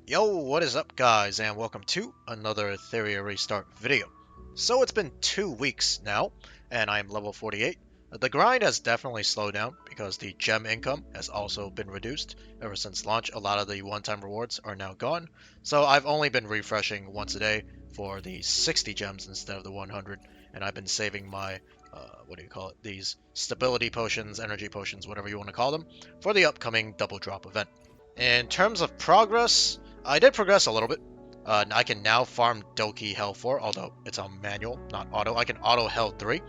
Yo, what is up guys, and welcome to another Etheria restart video. So it's been 2 weeks now, and I'm level 48. The grind has definitely slowed down because the gem income has also been reduced. Ever since launch, a lot of the one-time rewards are now gone. So I've only been refreshing once a day for the 60 gems instead of the 100, and I've been saving my, these stability potions, energy potions, whatever you want to call them, for the upcoming double drop event. In terms of progress, I did progress a little bit. I can now farm Doki Hell 4, although it's on manual, not auto. I can auto Hell 3,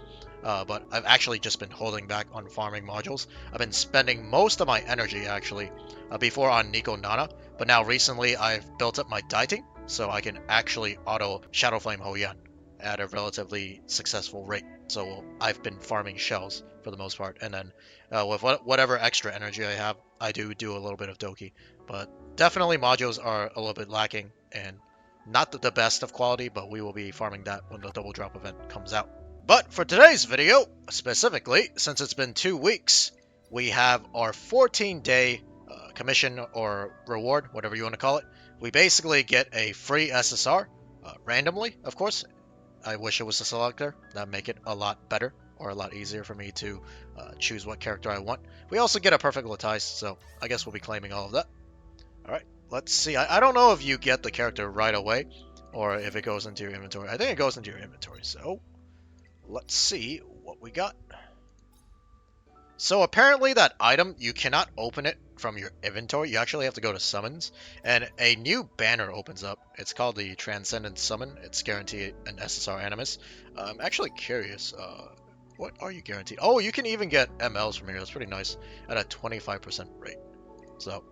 but I've actually just been holding back on farming modules. I've been spending most of my energy, actually, before on Nico Nana, but now recently I've built up my dieting, so I can actually auto Shadow Flame Hoyan at a relatively successful rate. So I've been farming shells for the most part, and then with whatever extra energy I have, I do a little bit of Doki. But definitely modules are a little bit lacking and not the best of quality, but we will be farming that when the double drop event comes out. But for today's video, specifically, since it's been 2 weeks, we have our 14-day commission or reward, whatever you want to call it. We basically get a free SSR, randomly, of course. I wish it was a selector. That'd make it a lot better, or a lot easier for me to choose what character I want. We also get a perfect Latice, so I guess we'll be claiming all of that. Alright, let's see. I don't know if you get the character right away, or if it goes into your inventory. I think it goes into your inventory, so let's see what we got. So apparently that item, you cannot open it from your inventory. You actually have to go to summons, and a new banner opens up. It's called the Transcendent Summon. It's guaranteed an SSR Animus. I'm actually curious, what are you guaranteed? Oh, you can even get MLs from here. That's pretty nice, at a 25% rate. So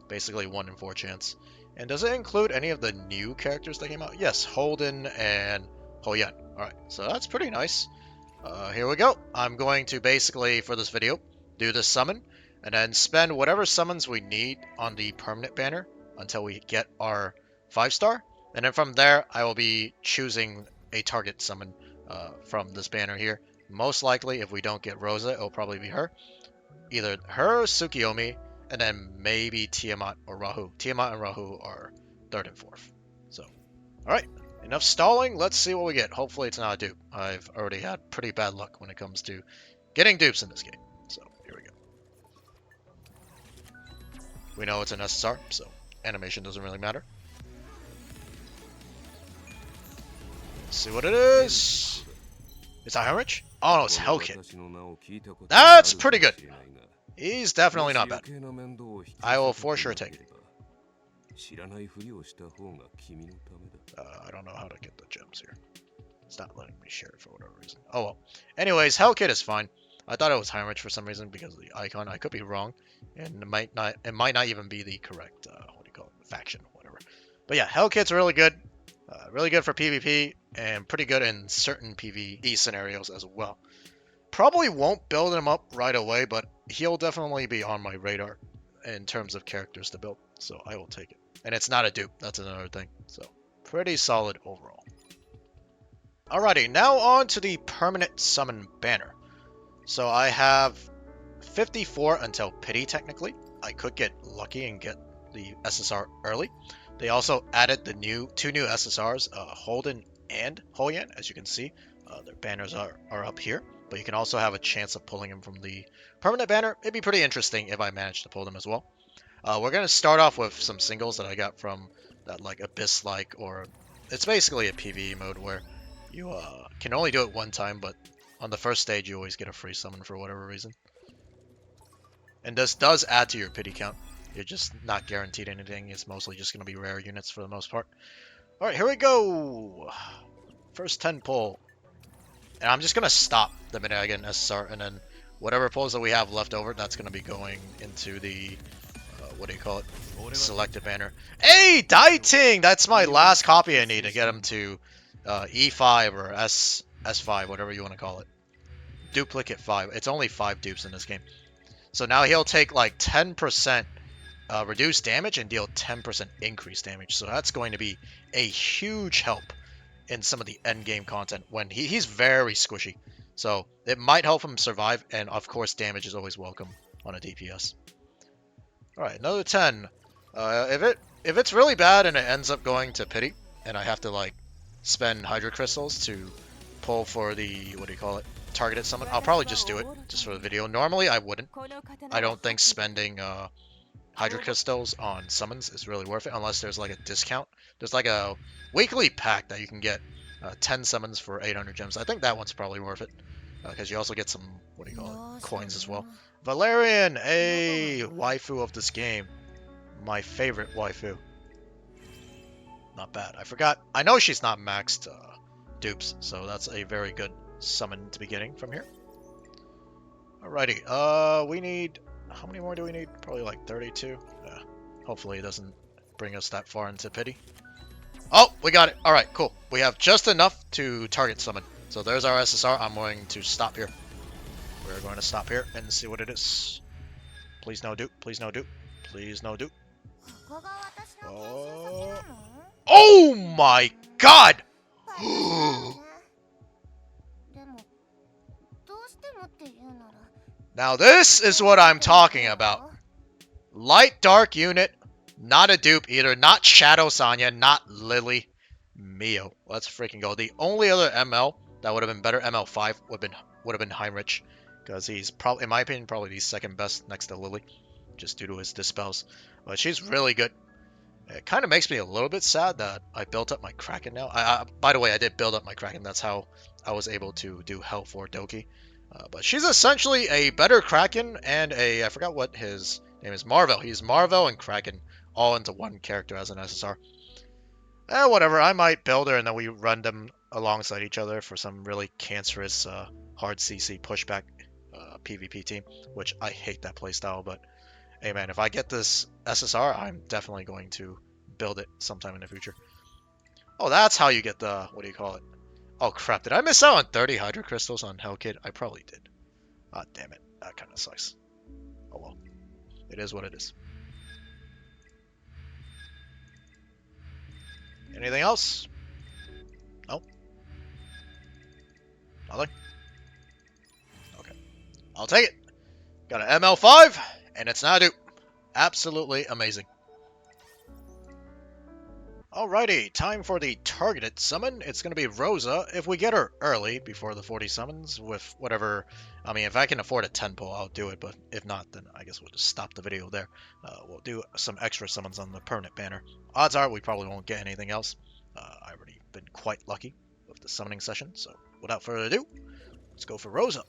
basically 1 in 4 chance. And does it include any of the new characters that came out? Yes, Holden and Hoyan. Alright, so that's pretty nice. Here we go. I'm going to basically, for this video, do the summon, and then spend whatever summons we need on the permanent banner until we get our 5-star. And then from there, I will be choosing a target summon from this banner here. Most likely, if we don't get Rosa, it'll probably be her. Either her or Tsukiyomi, and then maybe Tiamat or Rahu. Tiamat and Rahu are 3rd and 4th. So, alright. Enough stalling, let's see what we get. Hopefully it's not a dupe. I've already had pretty bad luck when it comes to getting dupes in this game. So, here we go. We know it's an SSR, so animation doesn't really matter. Let's see what it is. Is that Hemorrhage? Oh no, it's Hellkit. That's pretty good. He's definitely not bad. I will for sure take it. I don't know how to get the gems here. It's not letting me share it for whatever reason. Oh well. Anyways, Hellkit is fine. I thought it was Heinrich for some reason because of the icon. I could be wrong, and it might not even be the correct faction, whatever. But yeah, Hellkit's really good. Really good for PvP and pretty good in certain PvE scenarios as well. Probably won't build him up right away, but he'll definitely be on my radar in terms of characters to build. So I will take it. And it's not a dupe. That's another thing. So pretty solid overall. Alrighty, now on to the permanent summon banner. So I have 54 until pity technically. I could get lucky and get the SSR early. They also added the two new SSRs, Holden and Hoyan, as you can see. Their banners are up here. But you can also have a chance of pulling them from the permanent banner. It'd be pretty interesting if I managed to pull them as well. We're going to start off with some singles that I got from that like Abyss-like, or it's basically a PvE mode where you can only do it one time, but on the first stage you always get a free summon for whatever reason. And this does add to your pity count. You're just not guaranteed anything. It's mostly just going to be rare units for the most part. Alright, here we go! First 10 pull. And I'm just going to stop the minute I get an SSR, and then whatever pulls that we have left over, that's going to be going into the, selected banner. Hey, Dieting! That's my last copy I need to get him to E5 or S5, whatever you want to call it. Duplicate 5. It's only 5 dupes in this game. So now he'll take like 10% reduced damage and deal 10% increased damage. So that's going to be a huge help in some of the end game content when he's very squishy. So it might help him survive, and of course damage is always welcome on a DPS. Alright, another 10. If it if it's really bad and it ends up going to pity, and I have to like spend Hydro Crystals to pull for the, what do you call it, targeted summon, I'll probably just do it just for the video. Normally I wouldn't. I don't think spending Hydro Crystals on summons is really worth it unless there's like a discount. There's like a weekly pack that you can get 10 summons for 800 gems. I think that one's probably worth it because you also get some, what do you call it, coins as well. Valerian, a waifu of this game. My favorite waifu. Not bad. I forgot. I know she's not maxed dupes, so that's a very good summon to be getting from here. Alrighty. We need... How many more do we need? Probably like 32. Yeah. Hopefully it doesn't bring us that far into pity. Oh, we got it. Alright, cool. We have just enough to target summon. So there's our SSR. I'm going to stop here. We're going to stop here and see what it is. Please no dupe. Please no dupe. Please no dupe. Oh my god! Now this is what I'm talking about. Light dark unit, not a dupe either, not Shadow Sanya, not Lily. Mio. Let's freaking go. The only other ML that would have been better, ML5, would have been Heinrich. Because he's probably, in my opinion, probably the second best next to Lily. Just due to his dispels. But she's really good. It kind of makes me a little bit sad that I built up my Kraken now. By the way, I did build up my Kraken. That's how I was able to do Hell for Doki. But she's essentially a better Kraken and a... I forgot what his name is. Marvel. He's Marvel and Kraken all into one character as an SSR. Whatever. I might build her and then we run them alongside each other for some really cancerous hard CC pushback PvP team. Which I hate that playstyle, but... Hey man, if I get this SSR, I'm definitely going to build it sometime in the future. Oh, that's how you get the, what do you call it? Oh crap, did I miss out on 30 Hydro Crystals on Hellkid? I probably did. Ah, damn it. That kind of sucks. Oh well. It is what it is. Anything else? Nope. Nothing? Okay. I'll take it. Got an ML5. And it's not a dupe. Absolutely amazing. Alrighty, time for the targeted summon. It's going to be Rosa. If we get her early, before the 40 summons, with whatever... I mean, if I can afford a 10 pull, I'll do it. But if not, then I guess we'll just stop the video there. We'll do some extra summons on the permanent banner. Odds are we probably won't get anything else. I've already been quite lucky with the summoning session. So, without further ado, let's go for Rosa.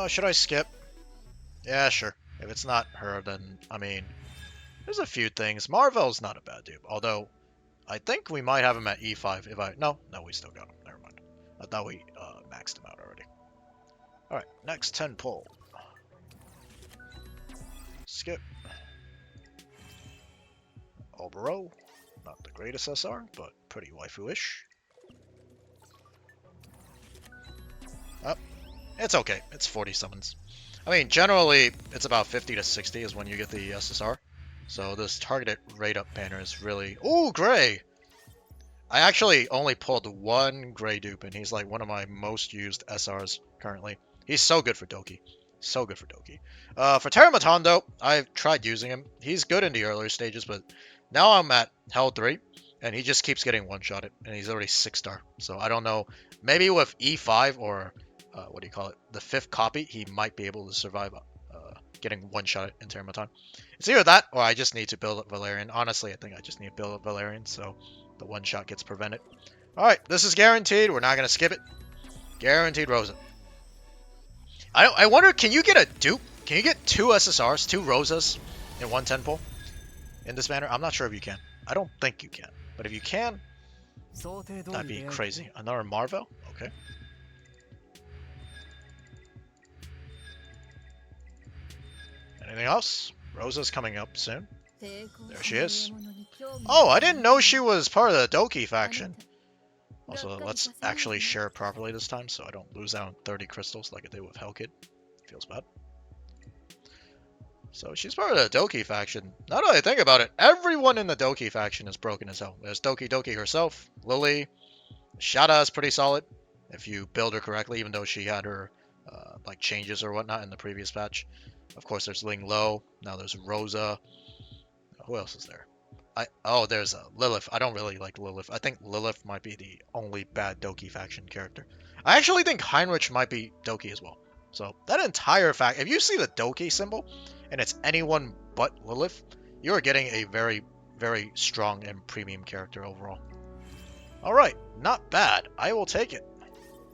Should I skip? Yeah, sure. If it's not her, then, I mean, there's a few things. Marvel's not a bad dupe, although I think we might have him at E5 if I... No, we still got him. Never mind. I thought we maxed him out already. Alright, next 10 pull. Skip. Obero. Not the greatest SR, but pretty waifu-ish. Oh, it's okay. It's 40 summons. I mean, generally, it's about 50 to 60 is when you get the SSR. So this targeted rate up banner is really... Ooh, Gray! I actually only pulled one Gray dupe, and he's like one of my most used SRs currently. He's so good for Doki. So good for Doki. For Terramaton, though, I've tried using him. He's good in the earlier stages, but now I'm at Hell 3, and he just keeps getting one-shotted, and he's already 6-star. So I don't know. Maybe with E5 or... what do you call it? The 5th copy, he might be able to survive getting one-shot in Terramaton. It's either that, or I just need to build up Valerian. Honestly, I think I just need to build up Valerian, so the one-shot gets prevented. Alright, this is guaranteed. We're not going to skip it. Guaranteed Rosa. I wonder, can you get a dupe? Can you get 2 SSRs, 2 Rosas in 110 pull in this banner? I'm not sure if you can. I don't think you can. But if you can, that'd be crazy. Another Marvel? Okay. Anything else? Rosa's coming up soon. There she is. Oh, I didn't know she was part of the Doki faction. Also, let's actually share it properly this time so I don't lose out on 30 crystals like I did with Hellkid. Feels bad. So she's part of the Doki faction. Now that I think about it, everyone in the Doki faction is broken as hell. There's Doki herself, Lily, Shada is pretty solid if you build her correctly, even though she had her like changes or whatnot in the previous patch. Of course, there's Ling Lo. Now there's Rosa. Who else is there? Oh, there's Lilith. I don't really like Lilith. I think Lilith might be the only bad Doki faction character. I actually think Heinrich might be Doki as well. So that entire fact, if you see the Doki symbol and it's anyone but Lilith, you are getting a very, very strong and premium character overall. All right, not bad. I will take it.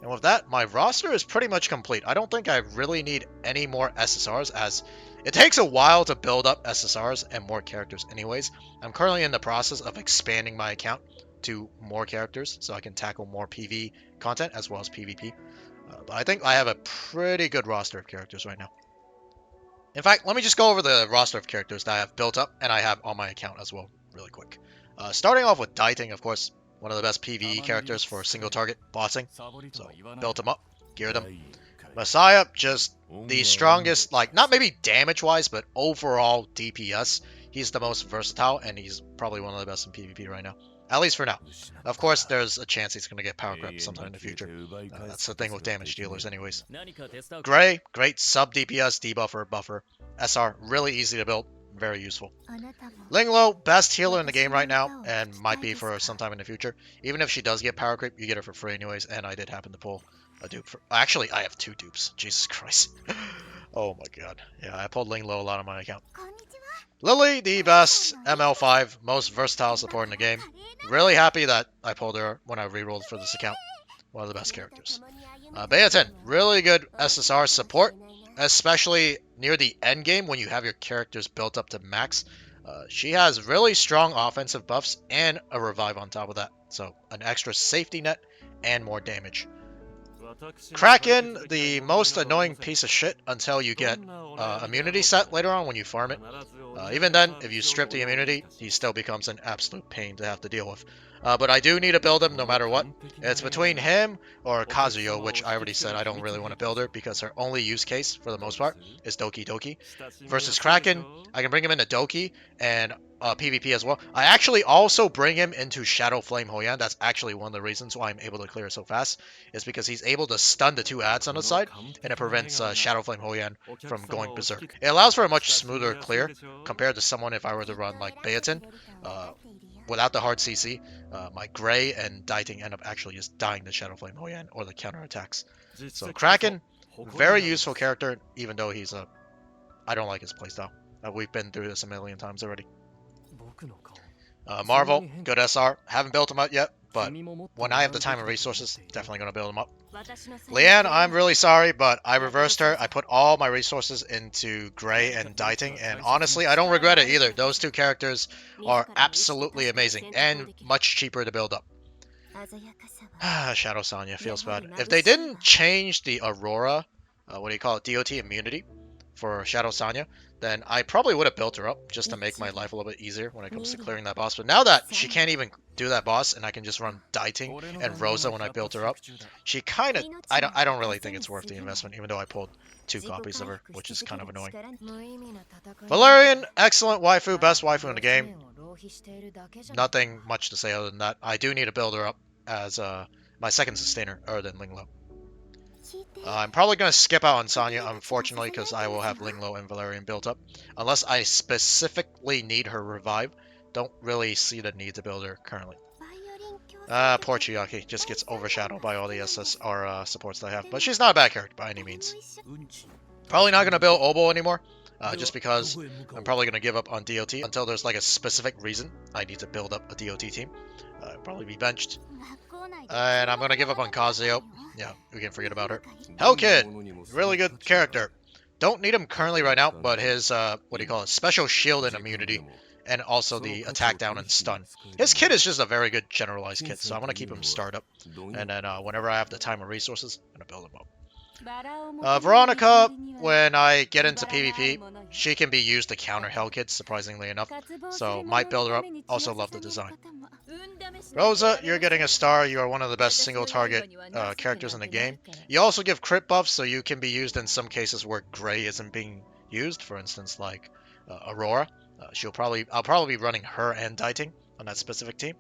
And with that, my roster is pretty much complete. I don't think I really need any more SSRs, as it takes a while to build up SSRs and more characters anyways. I'm currently in the process of expanding my account to more characters so I can tackle more PvE content as well as PvP. But I think I have a pretty good roster of characters right now. In fact, let me just go over the roster of characters that I have built up and I have on my account as well really quick. Starting off with Dieting, of course. One of the best PvE characters for single target bossing. So, built him up, geared him. Messiah, just the strongest, like, not maybe damage-wise, but overall DPS. He's the most versatile, and he's probably one of the best in PvP right now. At least for now. Of course, there's a chance he's going to get power crept sometime in the future. That's the thing with damage dealers anyways. Gray, great sub-DPS, debuffer, buffer. SR, really easy to build. Very useful. Linglo, best healer in the game right now, and might be for some time in the future. Even if she does get power creep, you get her for free anyways, and I did happen to pull a dupe for... Actually, I have 2 dupes. Jesus Christ. Oh my god. Yeah, I pulled Linglo a lot on my account. Lily, the best ML5, most versatile support in the game. Really happy that I pulled her when I rerolled for this account. One of the best characters. Beatin, really good SSR support, especially near the end game when you have your characters built up to max. She has really strong offensive buffs and a revive on top of that. So an extra safety net and more damage. Kraken, the most annoying piece of shit until you get immunity set later on when you farm it. Even then, if you strip the immunity, he still becomes an absolute pain to have to deal with. But I do need to build him no matter what. It's between him or Kazuyo, which I already said I don't really want to build her because her only use case, for the most part, is Doki Doki. Versus Kraken, I can bring him into Doki and PvP as well. I actually also bring him into Shadow Flame Hoyan. That's actually one of the reasons why I'm able to clear so fast. Is because he's able to stun the 2 adds on the side, and it prevents Shadow Flame Hoyan from going berserk. It allows for a much smoother clear compared to someone if I were to run like Beatin. Without the hard CC, my Gray and Dieting end up actually just dying to Shadow Flame Hoyan or the counter attacks. So Kraken, very useful character, even though he's a... I don't like his playstyle. We've been through this a million times already. Marvel, good SR. Haven't built him up yet, but when I have the time and resources, definitely going to build him up. Leanne, I'm really sorry, but I reversed her. I put all my resources into Gray and Dieting, and honestly, I don't regret it either. Those 2 characters are absolutely amazing and much cheaper to build up. Shadow Sonya feels bad. If they didn't change the Aurora, DOT immunity for Shadow Sonya, then I probably would have built her up just to make my life a little bit easier when it comes to clearing that boss. But now that she can't even do that boss and I can just run Dieting and Rosa when I built her up, she kind of... I don't really think it's worth the investment, even though I pulled 2 copies of her, which is kind of annoying. Valerian, excellent waifu, best waifu in the game. Nothing much to say other than that. I do need to build her up as my second sustainer, other than Linglo. I'm probably going to skip out on Sonya, unfortunately, because I will have Linglo and Valerian built up. Unless I specifically need her revive. Don't really see the need to build her currently. Poor Chiaki just gets overshadowed by all the SSR supports that I have. But she's not a bad character by any means. Probably not going to build Obo anymore. Just because I'm probably going to give up on DOT until there's like a specific reason I need to build up a DOT team. Probably be benched. And I'm going to give up on Kazuyo. Yeah, we can forget about her. Hellkid, really good character. Don't need him currently right now, but his, special shield and immunity, and also the attack down and stun. His kit is just a very good generalized kit, so I'm going to keep him starred up. And then whenever I have the time and resources, I'm going to build him up. Veronica, when I get into PvP, she can be used to counter Hellkid, surprisingly enough. So, might build her up. Also love the design. Rosa, you're getting a star. You are one of the best single target characters in the game. You also give crit buffs, so you can be used in some cases where Gray isn't being used. For instance, like Aurora. I'll probably be running her and Dieting on that specific team.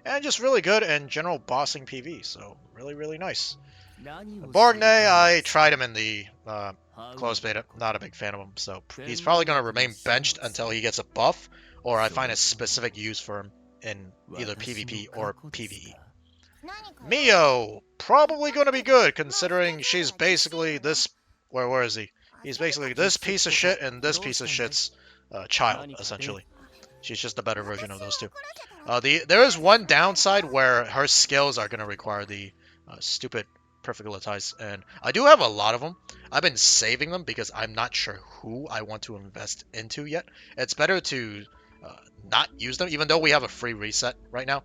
And just really good and general bossing PV, so really, really nice. Borgne, I tried him in the closed beta. Not a big fan of him, so he's probably going to remain benched until he gets a buff or I find a specific use for him in either PvP or PvE. Mio, probably going to be good, considering she's basically this... Where is he? He's basically this piece of shit and this piece of shit's child, essentially. She's just a better version of those two. There is one downside where her skills are going to require the stupid perfect lattice, and I do have a lot of them. I've been saving them because I'm not sure who I want to invest into yet. It's better to not use them, even though we have a free reset right now.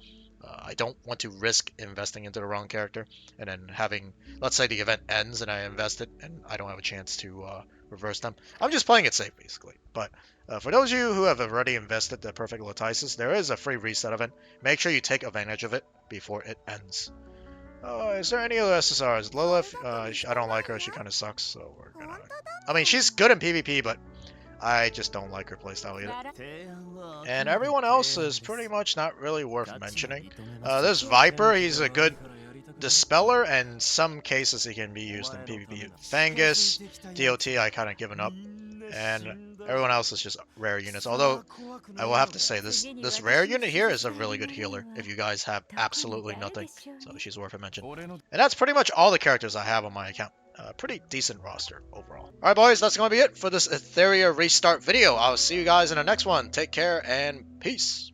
I don't want to risk investing into the wrong character and then having, let's say the event ends and I invested and I don't have a chance to reverse them. I'm just playing it safe, basically. But for those of you who have already invested the Perfect Latices, there is a free reset event. Make sure you take advantage of it before it ends. Is there any other SSRs? Lilith, I don't like her. She kind of sucks, so we're gonna... I mean, she's good in PvP, but I just don't like her playstyle either. And everyone else is pretty much not really worth mentioning. There's Viper, he's a good dispeller, and some cases he can be used in PvP. Fangus, DOT, I kind of given up. And everyone else is just rare units. Although, I will have to say, this rare unit here is a really good healer if you guys have absolutely nothing. So she's worth a mention. And that's pretty much all the characters I have on my account. Pretty decent roster overall. Alright boys, that's going to be it for this Etheria restart video. I'll see you guys in the next one. Take care and peace.